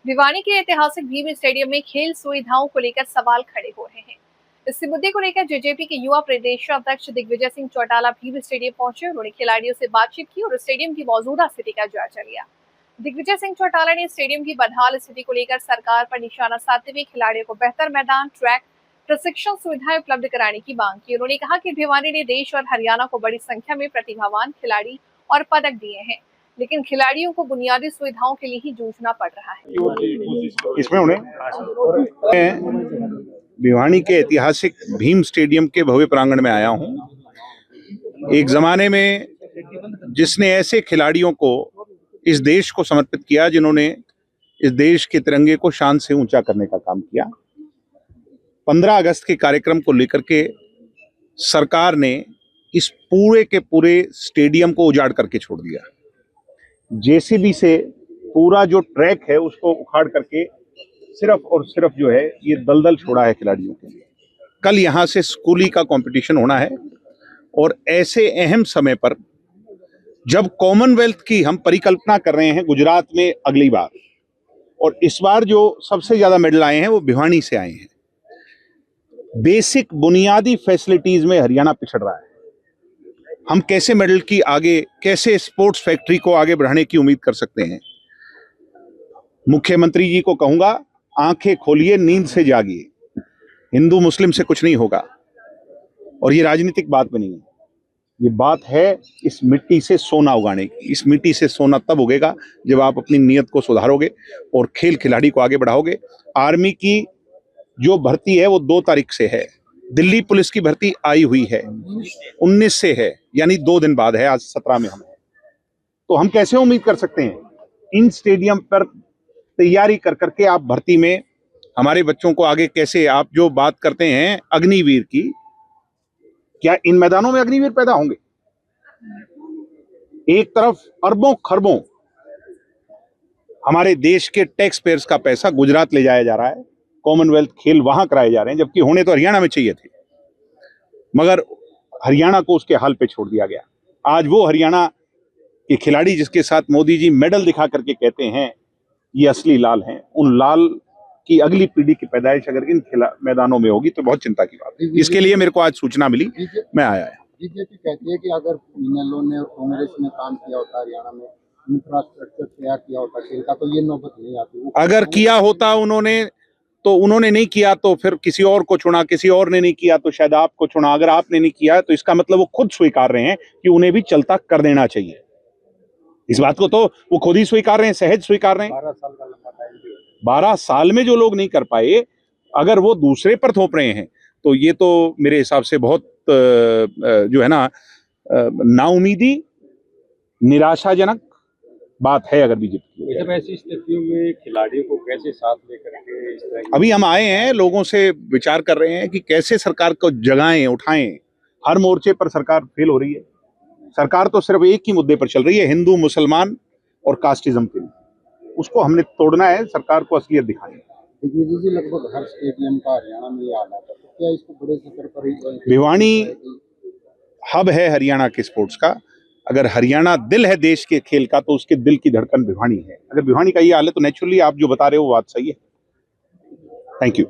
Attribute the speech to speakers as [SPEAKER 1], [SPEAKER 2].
[SPEAKER 1] भिवानी के ऐतिहासिक भीम स्टेडियम में खेल सुविधाओं को लेकर सवाल खड़े हो रहे हैं। इस मुद्दे को लेकर जेजेपी के युवा प्रदेश अध्यक्ष दिग्विजय सिंह चौटाला भीम स्टेडियम पहुंचे। उन्होंने खिलाड़ियों से बातचीत की और स्टेडियम की मौजूदा स्थिति का जायजा लिया। दिग्विजय सिंह चौटाला ने स्टेडियम की बदहाल स्थिति को लेकर सरकार पर निशाना साधते हुए खिलाड़ियों को बेहतर मैदान, ट्रैक, प्रशिक्षण सुविधाएं उपलब्ध कराने की मांग की। उन्होंने कहा कि भिवानी ने देश और हरियाणा को बड़ी संख्या में प्रतिभावान खिलाड़ी और पदक दिए हैं, लेकिन खिलाड़ियों को बुनियादी सुविधाओं के लिए ही जूझना पड़ रहा है।
[SPEAKER 2] इसमें उन्हें भिवानी के ऐतिहासिक भीम स्टेडियम के भव्य प्रांगण में आया हूं। एक जमाने में जिसने ऐसे खिलाड़ियों को इस देश को समर्पित किया, जिन्होंने इस देश के तिरंगे को शान से ऊंचा करने का काम किया। 15 अगस्त के कार्यक्रम को लेकर के सरकार ने इस पूरे के पूरे स्टेडियम को उजाड़ करके छोड़ दिया। जेसीबी से पूरा जो ट्रैक है उसको उखाड़ करके सिर्फ और सिर्फ जो है ये दलदल छोड़ा है खिलाड़ियों के लिए। कल यहाँ से स्कूली का कंपटीशन होना है और ऐसे अहम समय पर जब कॉमनवेल्थ की हम परिकल्पना कर रहे हैं गुजरात में अगली बार, और इस बार जो सबसे ज्यादा मेडल आए हैं वो भिवानी से आए हैं। बेसिक बुनियादी फैसिलिटीज में हरियाणा पिछड़ रहा है। हम कैसे मेडल की आगे, कैसे स्पोर्ट्स फैक्ट्री को आगे बढ़ाने की उम्मीद कर सकते हैं? मुख्यमंत्री जी को कहूंगा, आंखें खोलिए, नींद से जागिए। हिंदू मुस्लिम से कुछ नहीं होगा और ये राजनीतिक बात भी नहीं है। ये बात है इस मिट्टी से सोना उगाने की। इस मिट्टी से सोना तब उगेगा जब आप अपनी नीयत को सुधारोगे और खेल खिलाड़ी को आगे बढ़ाओगे। आर्मी की जो भर्ती है वो 2 तारीख से है। दिल्ली पुलिस की भर्ती आई हुई है, 19 से है, यानी 2 दिन बाद है। आज 17 में हम हैं, तो हम कैसे उम्मीद कर सकते हैं इन स्टेडियम पर तैयारी कर करके आप भर्ती में हमारे बच्चों को आगे कैसे? आप जो बात करते हैं अग्निवीर की, क्या इन मैदानों में अग्निवीर पैदा होंगे? एक तरफ अरबों खरबों हमारे देश के टैक्स पेयर्स का पैसा गुजरात ले जाया जा रहा है, कॉमनवेल्थ खेल वहां कराए जा रहे हैं, जबकि होने तो हरियाणा में चाहिए थे, मगर हरियाणा को उसके हाल पे छोड़ दिया गया। आज वो हरियाणा के खिलाड़ी जिसके साथ मोदी जी मेडल दिखा करके कहते हैं ये असली लाल हैं, उन लाल की अगली पीढ़ी की पैदाइश अगर इन मैदानों में होगी तो बहुत चिंता की बात है। इसके लिए मेरे को आज सूचना मिली, मैं आया।
[SPEAKER 3] बीजेपी कहती है कि अगर इनेलो ने और कांग्रेस ने काम किया होता, हरियाणा में इंफ्रास्ट्रक्चर तैयार किया होता खेल का, तो ये नौबत नहीं आती।
[SPEAKER 2] अगर किया होता उन्होंने, तो उन्होंने नहीं किया तो फिर किसी और को चुना, किसी और ने नहीं किया तो शायद आपको चुना। अगर आपने नहीं किया तो इसका मतलब वो खुद स्वीकार रहे हैं कि उन्हें भी चलता कर देना चाहिए। इस बात को तो वो खुद ही स्वीकार रहे हैं, सहज स्वीकार रहे हैं।
[SPEAKER 3] 12 साल का लंबा टाइम,
[SPEAKER 2] 12 साल में जो लोग नहीं कर पाए, अगर वो दूसरे पर थोप रहे हैं तो ये तो मेरे हिसाब से बहुत जो है ना नाउमीदी, निराशाजनक बात है। अगर बीजेपी
[SPEAKER 3] ऐसी स्थितियों में खिलाड़ियों को कैसे साथ लेकर के इस तरह,
[SPEAKER 2] अभी हम आए हैं, लोगों से विचार कर रहे हैं कि कैसे सरकार को जगाएं, उठाएं। हर मोर्चे पर सरकार फेल हो रही है। सरकार तो सिर्फ एक ही मुद्दे पर चल रही है, हिंदू मुसलमान और कास्टिज्म के लिए। उसको हमने तोड़ना है, सरकार को असलियत दिखानी है।
[SPEAKER 3] दिग्विजय जी, लगभग हर स्टेडियम का हरियाणा में ये हालात है, तो क्या इसको बड़े स्तर पर
[SPEAKER 2] भिवानी हब है हरियाणा के स्पोर्ट्स का। अगर हरियाणा दिल है देश के खेल का, तो उसके दिल की धड़कन भिवानी है। अगर भिवानी का ये हाल है तो नेचुरली आप जो बता रहे हो वो बात सही है। Thank you.